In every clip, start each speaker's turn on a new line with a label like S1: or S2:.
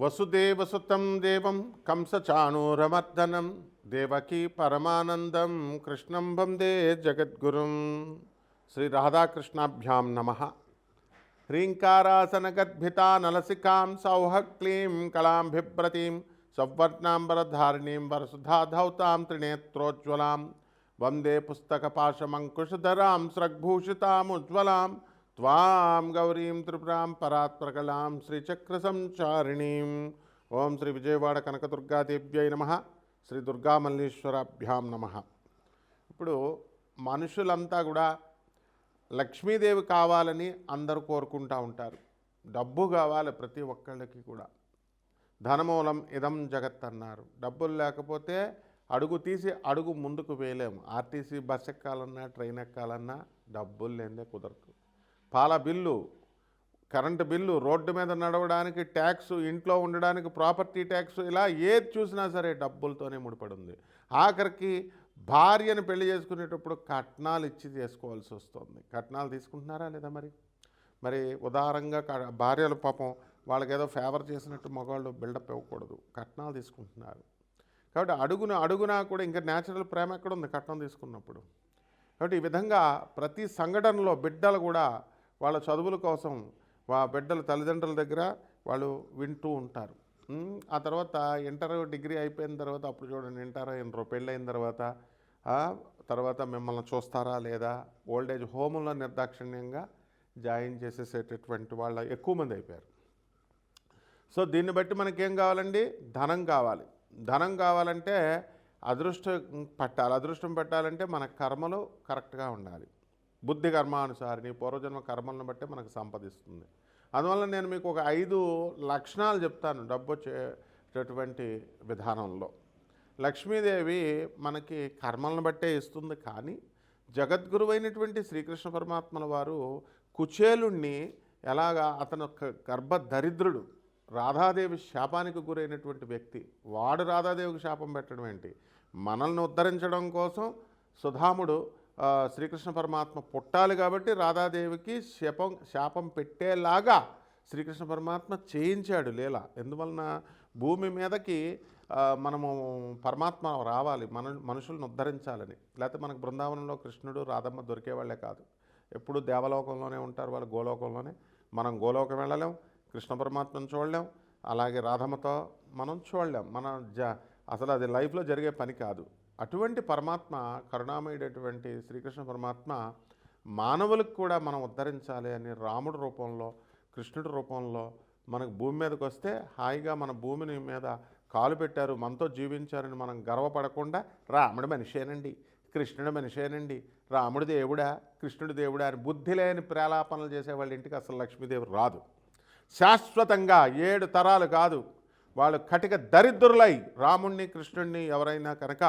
S1: వసుదేవసుతం దేవం కంసచాణూరమర్దనం దేవకీ పరమానందం కృష్ణం వందే జగద్గురుం. శ్రీ రాధాకృష్ణాభ్యాం నమః. హ్రీంకారాసనగద్భితా నలసికాం సౌహక్లీం కళాం బిభ్రతీం సౌవర్ణాంబరధారిణీం వరసుధాధౌతాం త్రినేత్రోజ్వలాం వందే పుస్తకపాశమంకుశధరాం స్రగ్భూషితాముజ్వలాం త్వాం గౌరీం త్రిపురాం పరాత్ప్రకలాం శ్రీచక్రసంచారిణీం. ఓం శ్రీ విజయవాడ కనకదుర్గాదేవ్యై నమః. శ్రీ దుర్గామల్లీశ్వరాభ్యాం నమః. ఇప్పుడు మనుషులంతా కూడా లక్ష్మీదేవి కావాలని అందరూ కోరుకుంటూ ఉంటారు. డబ్బు కావాలి ప్రతి ఒక్కళ్ళకి కూడా. ధనమూలం ఇదం జగత్ అన్నారు. డబ్బులు లేకపోతే అడుగు తీసి అడుగు ముందుకు వేయలేము. ఆర్టీసీ బస్ ఎక్కాలన్నా ట్రైన్ ఎక్కాలన్నా డబ్బులు లేదే కుదరదు. పాల బిల్లు, కరెంటు బిల్లు, రోడ్డు మీద నడవడానికి ట్యాక్సు, ఇంట్లో ఉండడానికి ప్రాపర్టీ ట్యాక్సు, ఇలా ఏది చూసినా సరే డబ్బులతోనే ముడిపడి ఉంది. ఆఖరికి భార్యను పెళ్లి చేసుకునేటప్పుడు కట్నాలు ఇచ్చి చేసుకోవాల్సి వస్తుంది. కట్నాలు తీసుకుంటున్నారా లేదా? మరి ఉదారంగా భార్యలు పాపం వాళ్ళకి ఏదో ఫేవర్ చేసినట్టు మగవాళ్ళు బిల్డప్ ఇవ్వకూడదు. కట్నాలు తీసుకుంటున్నారు. కాబట్టి అడుగునా కూడా ఇంకా న్యాచురల్ ప్రేమ ఎక్కడ ఉంది కట్నం తీసుకున్నప్పుడు? కాబట్టి ఈ విధంగా ప్రతి సంఘటనలో బిడ్డలు కూడా వాళ్ళ చదువుల కోసం బిడ్డల తల్లిదండ్రుల దగ్గర వాళ్ళు వింటూ ఉంటారు. ఆ తర్వాత ఇంటర్ డిగ్రీ అయిపోయిన తర్వాత అప్పుడు చూడండి, ఇంటర్ అయిన పెళ్ళి అయిన తర్వాత మిమ్మల్ని చూస్తారా లేదా, ఓల్డేజ్ హోముల్లో నిర్దాక్షిణ్యంగా జాయిన్ చేసేసేటటువంటి వాళ్ళ ఎక్కువ మంది అయిపోయారు. సో దీన్ని బట్టి మనకేం కావాలండి? ధనం కావాలి. ధనం కావాలంటే అదృష్టం పట్టాలంటే మన కర్మలు కరెక్ట్గా ఉండాలి. బుద్ధి కర్మానుసారిని పూర్వజన్మ కర్మలను బట్టే మనకు సంపదిస్తుంది. అందువల్ల నేను మీకు ఒక 5 లక్షణాలు చెప్తాను డబ్బు వచ్చేటటువంటి విధానంలో. లక్ష్మీదేవి మనకి కర్మలను బట్టే ఇస్తుంది. కానీ జగద్గురువైనటువంటి శ్రీకృష్ణ పరమాత్మల వారు కుచేలుణ్ణి ఎలాగా, అతను గర్భదరిద్రుడు, రాధాదేవి శాపానికి గురైనటువంటి వ్యక్తి, వాడు రాధాదేవికి శాపం పెట్టడం ఏంటి? మనల్ని ఉద్ధరించడం కోసం సుధాముడు శ్రీకృష్ణ పరమాత్మ పుట్టాలి కాబట్టి రాధాదేవికి శాపం పెట్టేలాగా శ్రీకృష్ణ పరమాత్మ చేయించాడు లీల. ఎందువలన భూమి మీదకి మనము పరమాత్మ రావాలి, మనుషులను ఉద్ధరించాలని. లేకపోతే మనకు బృందావనంలో కృష్ణుడు రాధమ్మ దొరికేవాళ్లే కాదు. ఎప్పుడు దేవలోకంలోనే ఉంటారు వాళ్ళు, గోలోకంలోనే. మనం గోలోకం వెళ్ళలేం, కృష్ణ పరమాత్మను చూడలేం, అలాగే రాధమ్మతో మనం చూడలేం. అసలు అది లైఫ్లో జరిగే పని కాదు. అటువంటి పరమాత్మ, కరుణామయుడైనటువంటి శ్రీకృష్ణ పరమాత్మ మానవులకు కూడా మనం ఉద్ధరించాలి అని రాముడి రూపంలో, కృష్ణుడి రూపంలో మనకు భూమి మీదకి వస్తే హాయిగా మన భూమిని మీద కాలు పెట్టారు, మనతో జీవించారని మనం గర్వపడకుండా రాముడి మనిషేనండి, కృష్ణుడి మనిషేనండి, రాముడి దేవుడా, కృష్ణుడి దేవుడా అని బుద్ధి లేని ప్రేలాపనలు చేసేవాళ్ళ ఇంటికి అసలు లక్ష్మీదేవి రాదు. శాశ్వతంగా 7 తరాలు కాదు, వాళ్ళు కటిక దరిద్రులై రాముణ్ణి కృష్ణుడిని ఎవరైనా కనుక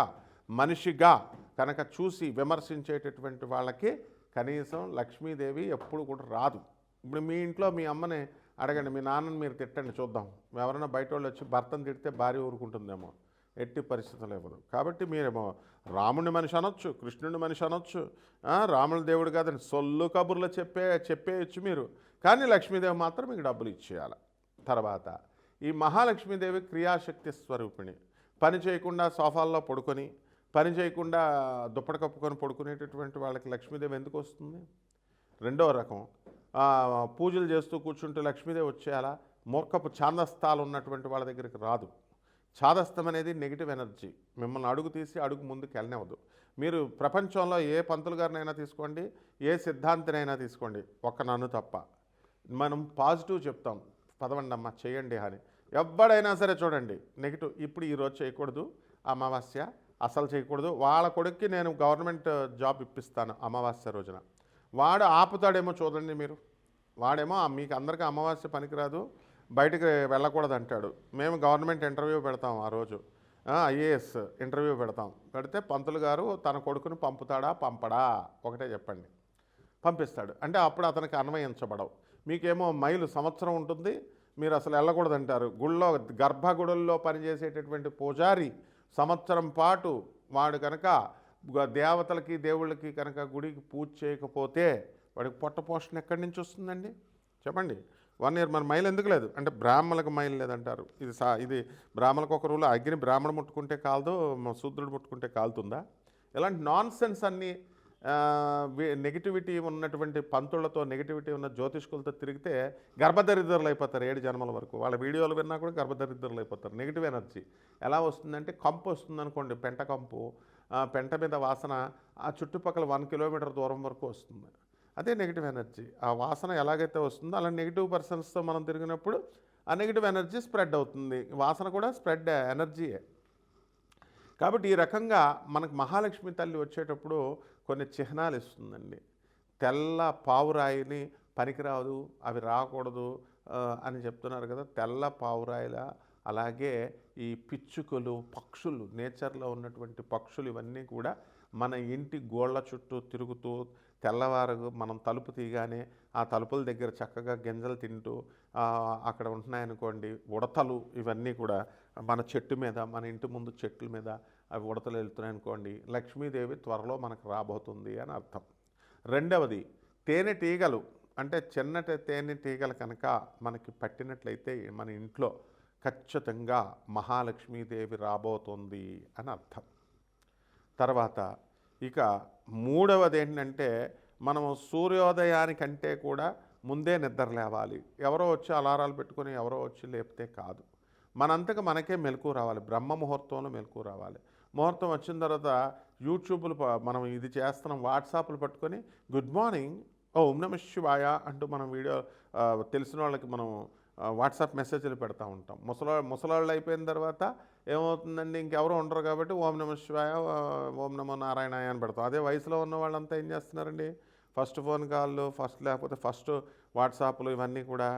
S1: మనిషిగా కనుక చూసి విమర్శించేటటువంటి వాళ్ళకి కనీసం లక్ష్మీదేవి ఎప్పుడు కూడా రాదు. ఇప్పుడు మీ ఇంట్లో మీ అమ్మని అడగండి, మీ నాన్నని మీరు తిట్టండి చూద్దాం. ఎవరైనా బయట వాళ్ళు వచ్చి భర్తను తిడితే భార్య ఊరుకుంటుందేమో? ఎట్టి పరిస్థితులు ఇవ్వదు. కాబట్టి మీరేమో రాముడిని మనిషి అనొచ్చు, కృష్ణుడిని మనిషి అనొచ్చు, రాముడి దేవుడు కాదని సొల్లు కబుర్లు చెప్పేయచ్చు మీరు. కానీ లక్ష్మీదేవి మాత్రం మీకు డబ్బులు ఇచ్చేయాలి. తర్వాత ఈ మహాలక్ష్మీదేవి క్రియాశక్తి స్వరూపిణి. పని చేయకుండా సోఫాల్లో పడుకొని, పని చేయకుండా దుప్పటి కప్పుకొని పడుకునేటటువంటి వాళ్ళకి లక్ష్మీదేవి ఎందుకు వస్తుంది? రెండో రకం, పూజలు చేస్తూ కూర్చుంటూ లక్ష్మీదేవి వచ్చేయాలా? మూర్ఖపు ఛాందస్తాలు ఉన్నటువంటి వాళ్ళ దగ్గరికి రాదు. ఛాదస్థం అనేది నెగిటివ్ ఎనర్జీ, మిమ్మల్ని అడుగు తీసి అడుగు ముందుకు వెళ్ళనివ్వదు. మీరు ప్రపంచంలో ఏ పంతులు గారినైనా తీసుకోండి, ఏ సిద్ధాంతినైనా తీసుకోండి, ఒక్క నన్ను తప్ప. మనం పాజిటివ్ చెప్తాం, పదవండమ్మ చేయండి అని. ఎవడైనా సరే చూడండి నెగిటివ్. ఇప్పుడు ఈరోజు చేయకూడదు, అమావాస్య అసలు చేయకూడదు. వాళ్ళ కొడుక్కి నేను గవర్నమెంట్ జాబ్ ఇప్పిస్తాను అమావాస్య రోజున, వాడు ఆపుతాడేమో చూడండి మీరు. వాడేమో మీకు అందరికీ అమావాస్య పనికిరాదు, బయటికి వెళ్ళకూడదు అంటాడు. మేము గవర్నమెంట్ ఇంటర్వ్యూ పెడతాం ఆ రోజు, ఐఏఎస్ ఇంటర్వ్యూ పెడితే పంతులు గారు తన కొడుకుని పంపడా? ఒకటే చెప్పండి. పంపిస్తాడు అంటే అప్పుడు అతనికి అన్వయించబడవు. మీకేమో మైలు సంవత్సరం ఉంటుంది, మీరు అసలు వెళ్ళకూడదు అంటారు. గర్భగుడుల్లో పనిచేసేటటువంటి పూజారి సంవత్సరం పాటు వాడు కనుక దేవతలకి దేవుళ్ళకి కనుక గుడికి పూజ చేయకపోతే వాడికి పొట్ట పోషణ ఎక్కడి నుంచి వస్తుందండి చెప్పండి? 1 ఇయర్ మరి మైల్ ఎందుకు లేదు అంటే బ్రాహ్మణులకు మైల్ లేదంటారు. ఇది బ్రాహ్మణులకు ఒక రూల్, అగ్ని బ్రాహ్మణుడు ముట్టుకుంటే కాలదు, శూద్రుడు ముట్టుకుంటే కాలుతుందా? ఇలాంటి నాన్ సెన్స్ అన్నీ నెగిటివిటీ ఉన్నటువంటి పంతులతో, నెగిటివిటీ ఉన్న జ్యోతిష్కులతో తిరిగితే గర్భదరిద్రులు అయిపోతారు 7 జన్మల వరకు. వాళ్ళ వీడియోలు విన్నా కూడా గర్భదరిద్రులు అయిపోతారు. నెగిటివ్ ఎనర్జీ ఎలా వస్తుందంటే, కంపు వస్తుందనుకోండి, పెంట కంపు, పెంట మీద వాసన ఆ చుట్టుపక్కల 1 కిలోమీటర్ దూరం వరకు వస్తుంది. అదే నెగిటివ్ ఎనర్జీ. ఆ వాసన ఎలాగైతే వస్తుందో అలా నెగిటివ్ పర్సన్స్తో మనం తిరిగినప్పుడు ఆ నెగిటివ్ ఎనర్జీ స్ప్రెడ్ అవుతుంది. వాసన కూడా స్ప్రెడ్ ఎనర్జీయే. కాబట్టి ఈ రకంగా మనకు మహాలక్ష్మి తల్లి వచ్చేటప్పుడు కొన్ని చిహ్నాలు ఇస్తుందండి. తెల్ల పావురాయిని పనికిరాదు, అవి రాకూడదు అని చెప్తున్నారు కదా. తెల్ల పావురాయిల, అలాగే ఈ పిచ్చుకలు, పక్షులు, నేచర్లో ఉన్నటువంటి పక్షులు ఇవన్నీ కూడా మన ఇంటి గోళ్ళ చుట్టూ తిరుగుతూ తెల్లవారు మనం తలుపు తీయగానే ఆ తలుపుల దగ్గర చక్కగా గింజలు తింటూ అక్కడ ఉంటున్నాయనుకోండి ఉడతలు, ఇవన్నీ కూడా మన చెట్టు మీద, మన ఇంటి ముందు చెట్ల మీద అవి ఉడతలు వెళ్తున్నాయనుకోండి, లక్ష్మీదేవి త్వరలో మనకు రాబోతుంది అని అర్థం. రెండవది తేనెటీగలు, అంటే చిన్నటి తేనెటీగలు కనుక మనకి పట్టినట్లయితే మన ఇంట్లో ఖచ్చితంగా మహాలక్ష్మీదేవి రాబోతుంది అని అర్థం. తర్వాత ఇక మూడవది ఏంటంటే, మనం సూర్యోదయానికంటే కూడా ముందే నిద్ర లేవాలి. ఎవరో వచ్చి అలారాలు పెట్టుకొని ఎవరో వచ్చి లేపితే కాదు, మనంతకు మనకే మెలకు రావాలి. బ్రహ్మ ముహూర్తంలో మెలకు రావాలి. ముహూర్తం వచ్చిన తర్వాత యూట్యూబ్లు మనం ఇది చేస్తున్నాం, వాట్సాప్లు పట్టుకొని గుడ్ మార్నింగ్ ఓం నమః శివాయ అంటూ మనం వీడియో తెలిసిన వాళ్ళకి మనం వాట్సాప్ మెసేజ్లు పెడతా ఉంటాం. ముసలాళ్ళు అయిపోయిన తర్వాత ఏమవుతుందండి, ఇంకెవరు ఉండరు కాబట్టి ఓం నమః శివాయ, ఓం నమో నారాయణాయ అని పెడతాం. అదే వయసులో ఉన్న వాళ్ళంతా ఏం చేస్తున్నారండి, ఫస్ట్ ఫోన్ కాళ్ళు, లేకపోతే ఫస్ట్ వాట్సాప్లు, ఇవన్నీ కూడా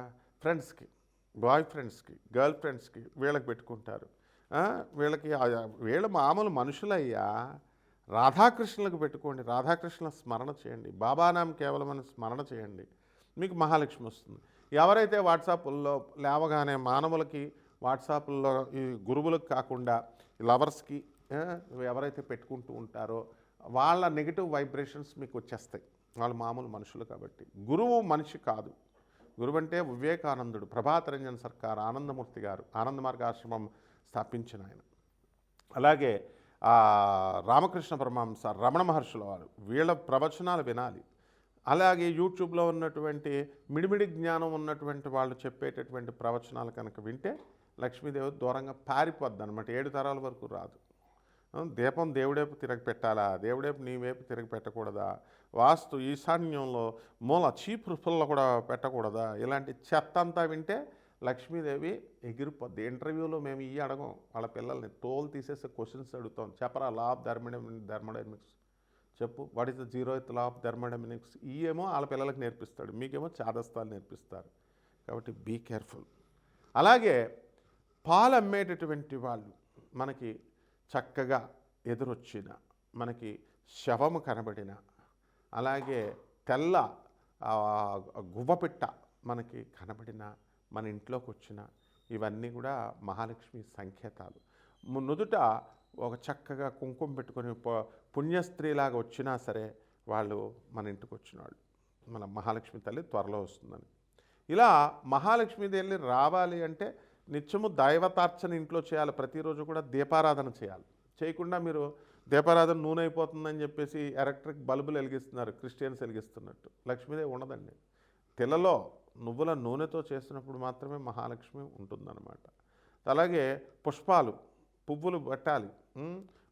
S1: ఫ్రెండ్స్కి, బాయ్ ఫ్రెండ్స్కి, గర్ల్ ఫ్రెండ్స్కి, వీళ్ళకి పెట్టుకుంటారు. వీళ్ళ మామూలు మనుషులయ్యా. రాధాకృష్ణులకు పెట్టుకోండి, రాధాకృష్ణుల స్మరణ చేయండి, బాబానాం కేవలం అని స్మరణ చేయండి, మీకు మహాలక్ష్మి వస్తుంది. ఎవరైతే వాట్సాప్ల్లో లేవగానే మానవులకి వాట్సాప్ల్లో ఈ గురువులకు కాకుండా లవర్స్కి ఎవరైతే పెట్టుకుంటూ ఉంటారో వాళ్ళ నెగిటివ్ వైబ్రేషన్స్ మీకు వచ్చేస్తాయి. వాళ్ళు మామూలు మనుషులు కాబట్టి. గురువు మనిషి కాదు. గురువు అంటే వివేకానందుడు, ప్రభాత్ రంజన్ సర్కార్, ఆనందమూర్తి గారు ఆనంద మార్గాశ్రమం స్థాపించిన ఆయన. అలాగే రామకృష్ణ పరమహంస, రమణ మహర్షుల వారు, వీళ్ళ ప్రవచనాలు వినాలి. అలాగే యూట్యూబ్లో ఉన్నటువంటి మిడిమిడి జ్ఞానం ఉన్నటువంటి వాళ్ళు చెప్పేటటువంటి ప్రవచనాలు కనుక వింటే లక్ష్మీదేవి దూరంగా పారిపోద్ది అనమాట. 7 తరాల వరకు రాదు. దీపం దేవుడేపు తిరగ పెట్టాలా, దేవుడేపు నీ వైపు తిరగ పెట్టకూడదా, వాస్తు ఈశాన్యంలో మూల చీపురులో కూడా పెట్టకూడదా, ఇలాంటి చెత్త అంతా వింటే లక్ష్మీదేవి ఎగిరిపోద్ది. ఇంటర్వ్యూలో మేము అడగం వాళ్ళ పిల్లల్ని, తోలు తీసేసే క్వశ్చన్స్ అడుగుతాం. చెప్పరా లా ఆఫ్ థర్మోడైనమిక్స్ చెప్పు, what is the 0th law of thermodynamics. ఏమో వాళ్ళ పిల్లలకు నేర్పిస్తాడు, మీకేమో చాదస్తాలు నేర్పిస్తారు. కాబట్టి బీ కేర్ఫుల్. అలాగే పాలు అమ్మేటటువంటి వాళ్ళు మనకి చక్కగా ఎదురొచ్చిన, మనకి శవము కనబడిన, అలాగే తెల్ల గువ్వపిట్ట మనకి కనబడిన, మన ఇంట్లోకి వచ్చిన, ఇవన్నీ కూడా మహాలక్ష్మి సంకేతాలు. నుదుట ఒక చక్కగా కుంకుమ పెట్టుకొని పుణ్యస్త్రీలాగా వచ్చినా సరే వాళ్ళు మన ఇంటికి వచ్చినాళ్ళు, మన మహాలక్ష్మి తల్లి త్వరలో వస్తుందని. ఇలా మహాలక్ష్మి తల్లి రావాలి అంటే నిత్యము దైవతార్చన ఇంట్లో చేయాలి. ప్రతిరోజు కూడా దీపారాధన చేయాలి. చేయకుండా మీరు దీపారాధన నూనె అయిపోతుందని చెప్పేసి ఎలక్ట్రిక్ బల్బులు వెలిగిస్తున్నారు, క్రిస్టియన్స్ వెలిగిస్తున్నట్టు. లక్ష్మీదేవి ఉండదండి. తిలలో నువ్వుల నూనెతో చేసినప్పుడు మాత్రమే మహాలక్ష్మి ఉంటుందన్నమాట. అలాగే పుష్పాలు, పువ్వులు పెట్టాలి.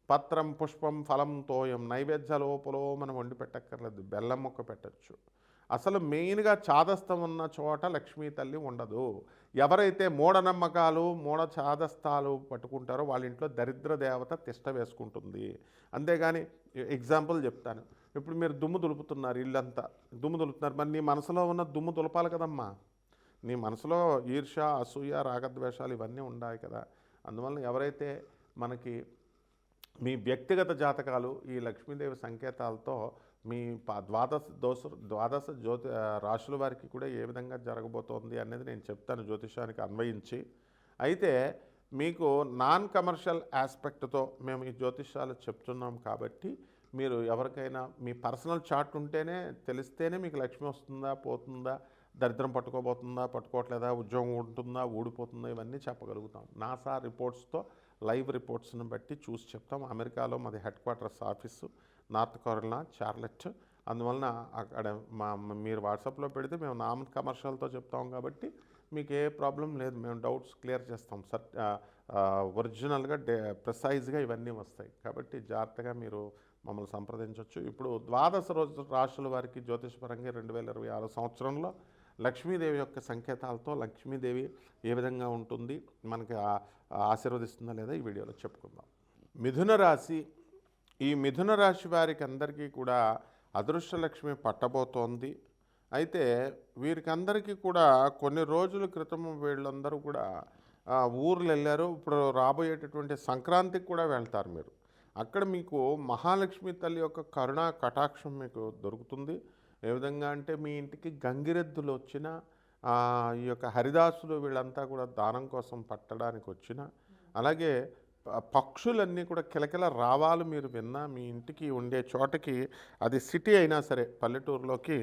S1: పత్రం, పుష్పం, ఫలం, తోయం, నైవేద్య లోపలో మనం వండి పెట్టక్కర్లేదు, బెల్లం మొక్క పెట్టచ్చు. అసలు మెయిన్గా చాదస్తం ఉన్న చోట లక్ష్మీ తల్లి ఉండదు. ఎవరైతే మూఢనమ్మకాలు, చాదస్తాలు పట్టుకుంటారో వాళ్ళ ఇంట్లో దరిద్ర దేవత తిష్ట వేసుకుంటుంది. అంతేగాని ఎగ్జాంపుల్ చెప్తాను. ఇప్పుడు మీరు దుమ్ము దులుపుతున్నారు, ఇల్లంతా దుమ్ము దులుపుతున్నారు, మరి నీ మనసులో ఉన్న దుమ్ము దులపాలి కదమ్మా. నీ మనసులో ఈర్ష, అసూయ, రాగద్వేషాలు ఇవన్నీ ఉన్నాయి కదా. అందువల్ల ఎవరైతే మనకి మీ వ్యక్తిగత జాతకాలు ఈ లక్ష్మీదేవి సంకేతాలతో మీ ద్వాదశ రాశుల వారికి కూడా ఏ విధంగా జరగబోతోంది అనేది నేను చెప్తాను జ్యోతిషానికి అన్వయించి. అయితే మీకు నాన్ కమర్షియల్ ఆస్పెక్ట్తో మేము ఈ జ్యోతిషాలు చెప్తున్నాం కాబట్టి మీరు ఎవరికైనా మీ పర్సనల్ చార్ట్ ఉంటేనే తెలిస్తేనే మీకు లక్ష్మి వస్తుందా పోతుందా దరిద్రం పట్టుకోబోతుందా, పట్టుకోవట్లేదా, ఉద్యోగం ఉంటుందా, ఊడిపోతుందా, ఇవన్నీ చెప్పగలుగుతాం. నాసా రిపోర్ట్స్తో లైవ్ రిపోర్ట్స్ని బట్టి చూసి చెప్తాం. అమెరికాలో మాది headquarters office, North Carolina Charlotte. అందువలన అక్కడ మీరు వాట్సాప్లో పెడితే మేము నాన్ కమర్షియల్తో చెప్తాం కాబట్టి మీకు ఏ ప్రాబ్లం లేదు. మేము డౌట్స్ క్లియర్ చేస్తాం. ఒరిజినల్గా ప్రిసైజ్గా ఇవన్నీ వస్తాయి. కాబట్టి జాగ్రత్తగా మీరు మమ్మల్ని సంప్రదించవచ్చు. ఇప్పుడు ద్వాదశ రాశుల వారికి జ్యోతిషపరంగా 2026 సంవత్సరంలో లక్ష్మీదేవి యొక్క సంకేతాలతో లక్ష్మీదేవి ఏ విధంగా ఉంటుంది, మనకి ఆశీర్వదిస్తుందా లేదా ఈ వీడియోలో చెప్పుకుందాం. మిథున రాశి. ఈ మిథున రాశి వారికి అందరికీ కూడా అదృష్టలక్ష్మి పట్టబోతోంది. అయితే వీరికి అందరికీ కూడా కొన్ని రోజుల క్రితం వీళ్ళందరూ కూడా ఊర్లు వెళ్ళారు. ఇప్పుడు రాబోయేటటువంటి సంక్రాంతికి కూడా వెళ్తారు మీరు. అక్కడ మీకు మహాలక్ష్మి తల్లి యొక్క కరుణా కటాక్షం మీకు దొరుకుతుంది. ఏ విధంగా అంటే మీ ఇంటికి గంగిరెద్దులు వచ్చిన, ఈ యొక్క హరిదాసులు వీళ్ళంతా కూడా దానం కోసం పట్టడానికి వచ్చిన, అలాగే పక్షులన్నీ కూడా కిలకిల రావాలు మీరు విన్నా, మీ ఇంటికి ఉండే చోటకి అది సిటీ అయినా సరే పల్లెటూరులోకి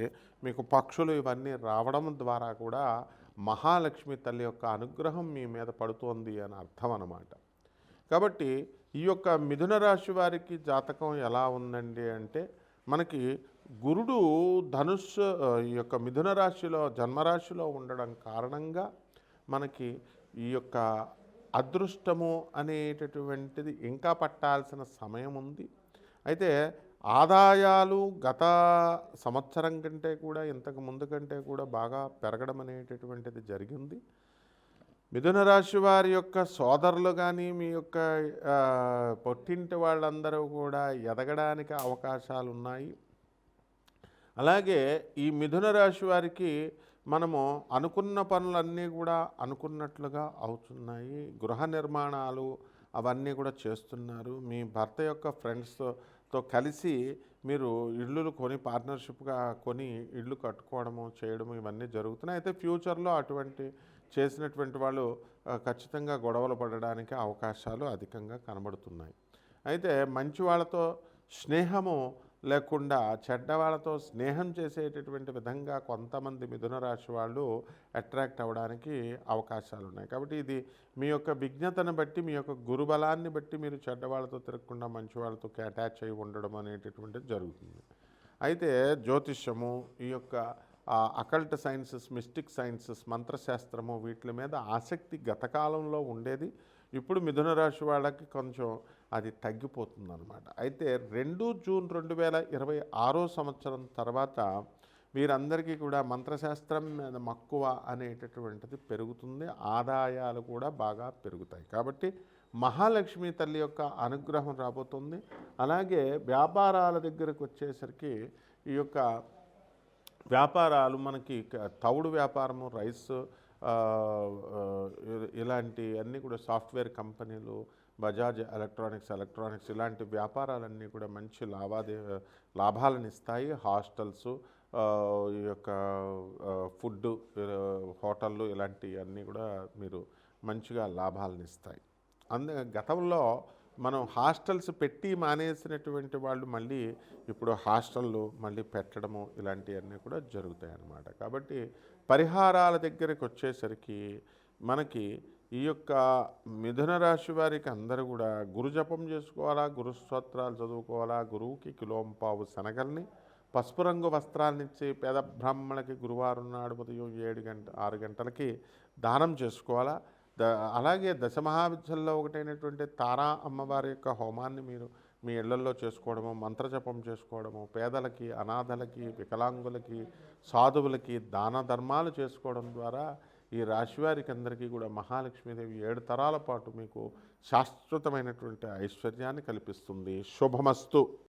S1: మీకు పక్షులు ఇవన్నీ రావడం ద్వారా కూడా మహాలక్ష్మి తల్లి యొక్క అనుగ్రహం మీ మీద పడుతోంది అని అర్థం అన్నమాట. కాబట్టి ఈ యొక్క మిథున రాశి వారికి జాతకం ఎలా ఉందండి అంటే, మనకి గురుడు ధనుస్సు ఈ యొక్క మిథున రాశిలో జన్మరాశిలో ఉండడం కారణంగా మనకి ఈ యొక్క అదృష్టము అనేటటువంటిది ఇంకా పట్టాల్సిన సమయం ఉంది. అయితే ఆదాయాలు గత సంవత్సరం కంటే కూడా ఇంతకు ముందు కంటే కూడా బాగా పెరగడం అనేటటువంటిది జరిగింది. మిథున రాశి వారి యొక్క సోదరులు కానీ మీ యొక్క పొట్టింటి వాళ్ళందరూ కూడా ఎదగడానికి అవకాశాలు ఉన్నాయి. అలాగే ఈ మిథున రాశి వారికి మనము అనుకున్న పనులన్నీ కూడా అనుకున్నట్లుగా అవుతున్నాయి. గృహ నిర్మాణాలు అవన్నీ కూడా చేస్తున్నారు. మీ భర్త యొక్క ఫ్రెండ్స్తో కలిసి మీరు ఇళ్ళు కొని పార్ట్నర్షిప్గా కొని ఇళ్ళు కట్టుకోవడము చేయడము ఇవన్నీ జరుగుతున్నాయి. అయితే ఫ్యూచర్లో అటువంటి చేసినటువంటి వాళ్ళు ఖచ్చితంగా గొడవలు పడడానికి అవకాశాలు అధికంగా కనబడుతున్నాయి. అయితే మంచి వాళ్ళతో స్నేహము లేకుండా చెడ్డవాళ్ళతో స్నేహం చేసేటటువంటి విధంగా కొంతమంది మిథున రాశి వాళ్ళు అట్రాక్ట్ అవ్వడానికి అవకాశాలు ఉన్నాయి. కాబట్టి ఇది మీ యొక్క విజ్ఞతను బట్టి, మీ యొక్క గురుబలాన్ని బట్టి మీరు చెడ్డవాళ్ళతో తిరగకుండా మంచి వాళ్ళతో అటాచ్ అయి ఉండడం అనేటటువంటిది జరుగుతుంది. అయితే జ్యోతిష్యము, ఈ యొక్క అకల్ట్ సైన్సెస్, మిస్టిక్ సైన్సెస్, మంత్రశాస్త్రము వీటి మీద ఆసక్తి గత కాలంలో ఉండేది. ఇప్పుడు మిథున రాశి వాళ్ళకి కొంచెం అది తగ్గిపోతుంది అన్నమాట. అయితే 2 జూన్ 2026 సంవత్సరం తర్వాత వీరందరికీ కూడా మంత్రశాస్త్రం మీద మక్కువ అనేటటువంటిది పెరుగుతుంది. ఆదాయాలు కూడా బాగా పెరుగుతాయి. కాబట్టి మహాలక్ష్మి తల్లి యొక్క అనుగ్రహం రాబోతుంది. అలాగే వ్యాపారాల దగ్గరకు వచ్చేసరికి ఈ యొక్క వ్యాపారాలు మనకి తవుడు వ్యాపారము, రైస్, ఇలాంటి అన్నీ కూడా సాఫ్ట్వేర్ కంపెనీలు, బజాజ్ ఎలక్ట్రానిక్స్ ఇలాంటి వ్యాపారాలన్నీ కూడా మంచి లాభాలను ఇస్తాయి. హాస్టల్స్, ఈ యొక్క ఫుడ్, హోటళ్ళు ఇలాంటివన్నీ కూడా మీరు మంచిగా లాభాలను ఇస్తాయి. గతంలో మనం హాస్టల్స్ పెట్టి మానేసినటువంటి వాళ్ళు మళ్ళీ ఇప్పుడు హాస్టళ్ళు మళ్ళీ పెట్టడము ఇలాంటివన్నీ కూడా జరుగుతాయి అన్నమాట. కాబట్టి పరిహారాల దగ్గరికి వచ్చేసరికి మనకి ఈ యొక్క మిథున రాశి వారికి అందరూ కూడా గురు జపం చేసుకోవాలా, గురు స్తోత్రాలు చదువుకోవాలా, గురువుకి కిలోంపావు శనగల్ని, పసుపు రంగు వస్త్రాలనిచ్చి పేద బ్రాహ్మణులకి గురువారం నాడు ఉదయం 6 గంటలకి దానం చేసుకోవాలా. అలాగే దశమహావిద్యల్లో ఒకటైనటువంటి తారా అమ్మవారి యొక్క హోమాన్ని మీరు మీ ఇళ్లల్లో చేసుకోవడము, మంత్రజపం చేసుకోవడము, పేదలకి, అనాథలకి, వికలాంగులకి, సాధువులకి దాన ధర్మాలు చేసుకోవడం ద్వారా ఈ రాశివారికి అందరికీ కూడా మహాలక్ష్మీదేవి 7 తరాల పాటు మీకు శాశ్వతమైనటువంటి ఐశ్వర్యాన్ని కల్పిస్తుంది. శుభమస్తు.